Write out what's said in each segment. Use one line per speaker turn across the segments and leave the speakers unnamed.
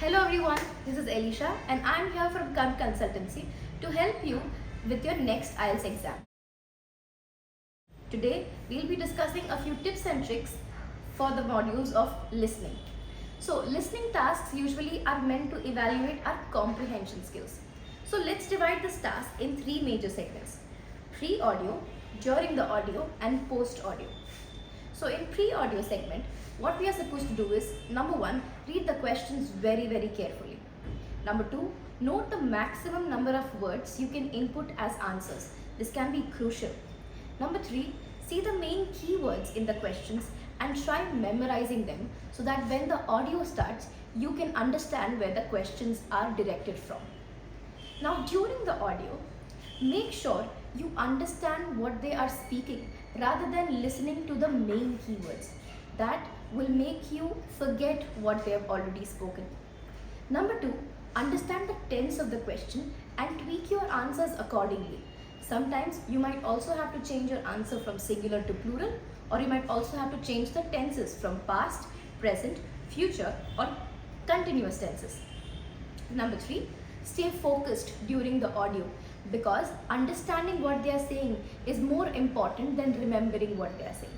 Hello everyone, this is Elisha and I am here from Karm Consultancy to help you with your next IELTS exam. Today we'll be discussing a few tips and tricks for the modules of listening. So listening tasks usually are meant to evaluate our comprehension skills. So let's divide this task in three major segments: pre-audio, during the audio and post-audio. So in pre-audio segment, what we are supposed to do is, number one, read the questions very carefully. Number two, note the maximum number of words you can input as answers. This can be crucial. Number three, see the main keywords in the questions and try memorizing them so that when the audio starts, you can understand where the questions are directed from. Now during the audio, make sure you understand what they are speaking rather than listening to the main keywords. That will make you forget what they have already spoken. Number two, understand the tense of the question and tweak your answers accordingly. Sometimes you might also have to change your answer from singular to plural, or you might also have to change the tenses from past, present, future, or continuous tenses. Number three, stay focused during the audio because understanding what they are saying is more important than remembering what they are saying.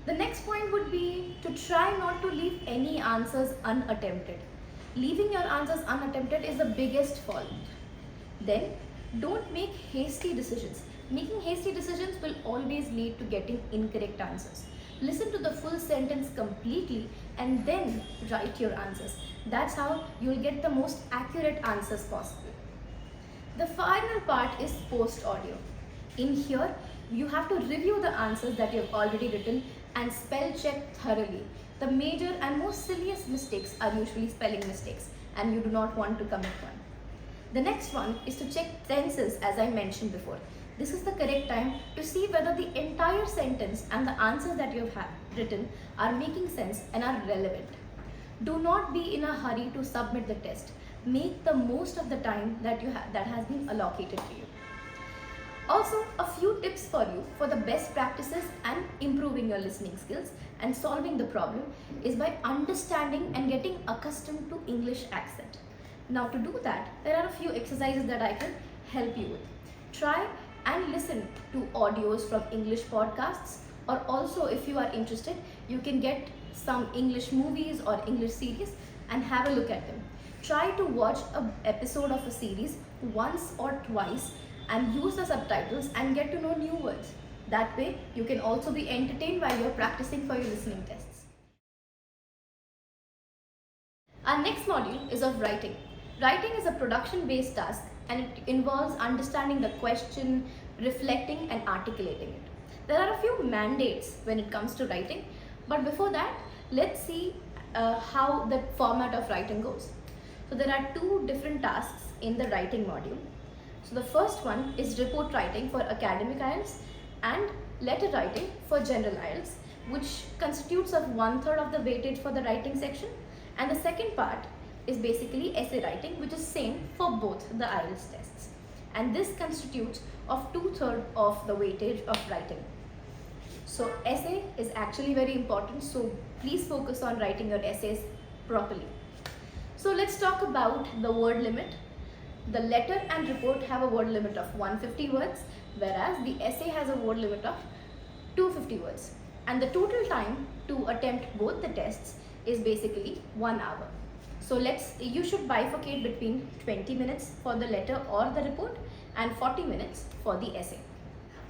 The next point would be to try not to leave any answers unattempted. Leaving your answers unattempted is the biggest fault. Then, don't make hasty decisions. Making hasty decisions will always lead to getting incorrect answers. Listen to the full sentence completely and then write your answers. That's how you will get the most accurate answers possible. The final part is post-audio. In here, you have to review the answers that you have already written and spell check thoroughly. The major and most silliest mistakes are usually spelling mistakes and you do not want to commit one. The next one is to check tenses, as I mentioned before. This is the correct time to see whether the entire sentence and the answers that you have written are making sense and are relevant. Do not be in a hurry to submit the test. Make the most of the time that has been allocated to you. Also, a few tips for you for the best practices and improving your listening skills and solving the problem is by understanding and getting accustomed to English accent. Now to do that, there are a few exercises that I can help you with. Try and listen to audios from English podcasts, or also if you are interested, you can get some English movies or English series and have a look at them. Try to watch an episode of a series once or twice and use the subtitles and get to know new words. That way, you can also be entertained while you're practicing for your listening tests. Our next module is of writing. Writing is a production-based task and it involves understanding the question, reflecting and articulating it. There are a few mandates when it comes to writing, but before that, let's see how the format of writing goes. So there are two different tasks in the writing module. So the first one is report writing for academic IELTS and letter writing for general IELTS, which constitutes of 1/3 of the weightage for the writing section. And the second part is basically essay writing, which is same for both the IELTS tests. And this constitutes of 2/3 of the weightage of writing. So essay is actually very important, so please focus on writing your essays properly. So let's talk about the word limit. The letter and report have a word limit of 150 words, whereas the essay has a word limit of 250 words. And the total time to attempt both the tests is basically 1 hour. So you should bifurcate between 20 minutes for the letter or the report and 40 minutes for the essay.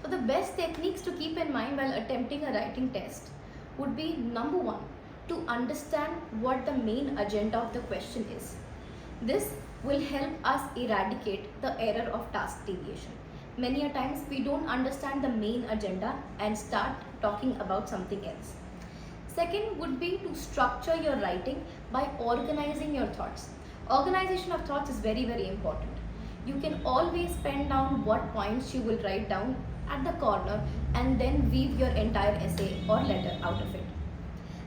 So the best techniques to keep in mind while attempting a writing test would be, number one, to understand what the main agenda of the question is. This will help us eradicate the error of task deviation. Many a times we don't understand the main agenda and start talking about something else. Second would be to structure your writing by organizing your thoughts. Organization of thoughts is very important. You can always pen down what points you will write down at the corner and then weave your entire essay or letter out of it.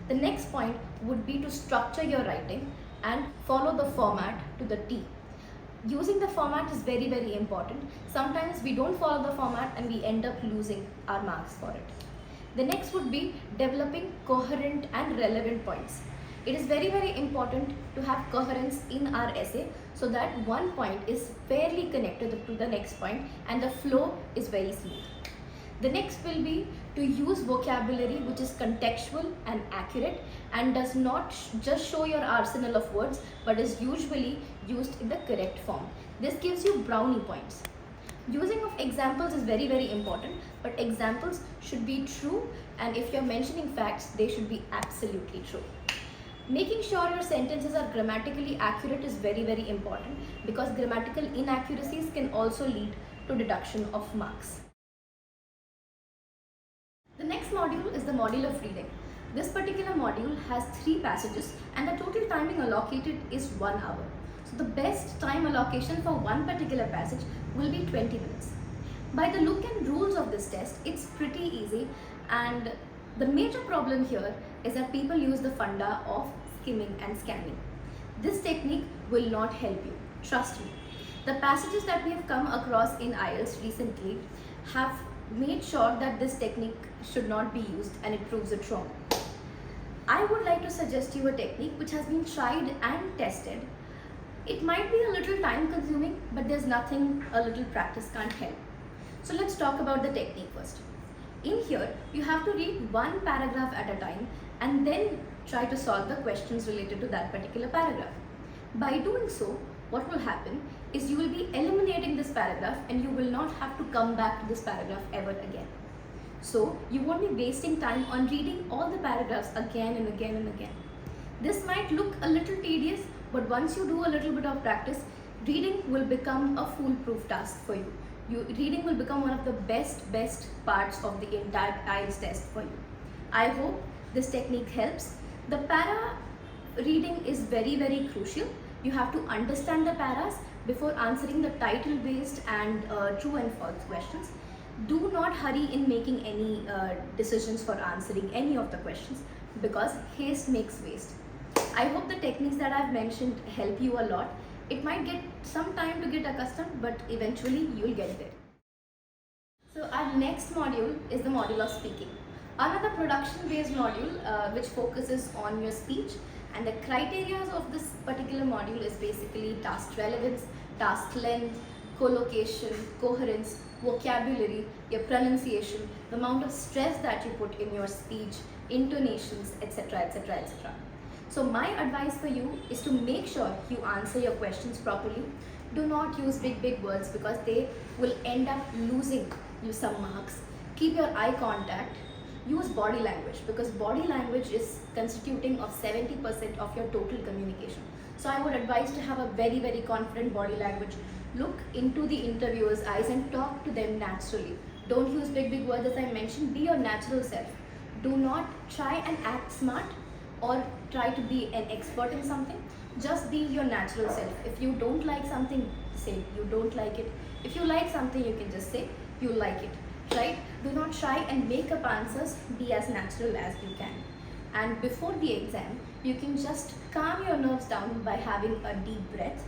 The next point would be to structure your writing and follow the format to the T. Using the format is very important. Sometimes we don't follow the format and we end up losing our marks for it. The next would be developing coherent and relevant points. It is very, very important to have coherence in our essay so that one point is fairly connected to the next point and the flow is very smooth. The next will be to use vocabulary which is contextual and accurate and does not just show your arsenal of words but is usually used in the correct form. This gives you brownie points. Using of examples is very, very important, but examples should be true, and if you're mentioning facts, they should be absolutely true. Making sure your sentences are grammatically accurate is very, very important because grammatical inaccuracies can also lead to deduction of marks. The next module is the module of reading. This particular module has 3 passages and the total timing allocated is 1 hour. So the best time allocation for one particular passage will be 20 minutes. By the look and rules of this test, it's pretty easy, and the major problem here is that people use the funda of skimming and scanning. This technique will not help you, trust me. The passages that we have come across in IELTS recently have made sure that this technique should not be used and it proves it wrong. I would like to suggest you a technique which has been tried and tested. It might be a little time consuming, but there's nothing a little practice can't help. So let's talk about the technique first. In here, you have to read one paragraph at a time and then try to solve the questions related to that particular paragraph. By doing so, what will happen is you will be eliminating this paragraph and you will not have to come back to this paragraph ever again. So you won't be wasting time on reading all the paragraphs again and again and again. This might look a little tedious, but once you do a little bit of practice, reading will become a foolproof task for you. Reading will become one of the best parts of the entire IELTS test for you. I hope this technique helps. The para reading is very, very crucial. You have to understand the paras before answering the title based and true and false questions. Do not hurry in making any decisions for answering any of the questions because haste makes waste. I hope the techniques that I've mentioned help you a lot. It might get some time to get accustomed, but eventually you'll get there. So our next module is the module of speaking. Another production-based module which focuses on your speech, and the criteria of this particular module is basically task relevance, task length, collocation, coherence, vocabulary, your pronunciation, the amount of stress that you put in your speech, intonations, etc, etc, etc. So my advice for you is to make sure you answer your questions properly. Do not use big words because they will end up losing you some marks. Keep your eye contact. Use body language because body language is constituting of 70% of your total communication. So I would advise to have a very, very confident body language. Look into the interviewer's eyes and talk to them naturally. Don't use big words as I mentioned. Be your natural self. Do not try and act smart or try to be an expert in something. Just be your natural self. If you don't like something, say you don't like it. If you like something, you can just say you like it, right? Do not try and make up answers. Be as natural as you can. And before the exam, you can just calm your nerves down by having a deep breath,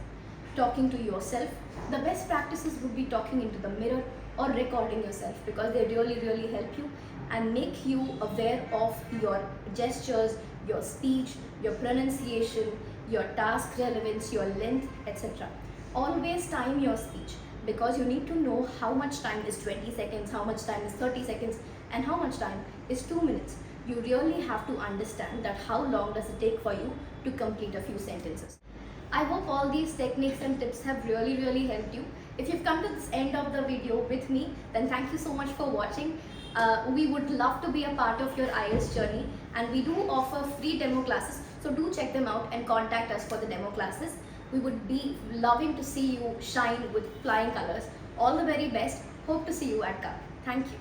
talking to yourself. The best practices would be talking into the mirror or recording yourself because they really help you and make you aware of your gestures, your speech, your pronunciation, your task relevance, your length, etc. Always time your speech because you need to know how much time is 20 seconds, how much time is 30 seconds, and how much time is 2 minutes. You really have to understand that how long does it take for you to complete a few sentences. I hope all these techniques and tips have really helped you. If you've come to this end of the video with me, then thank you so much for watching. We would love to be a part of your IELTS journey, and we do offer free demo classes, so do check them out and contact us for the demo classes. We would be loving to see you shine with flying colors. All the very best. Hope to see you at Karm. Thank you.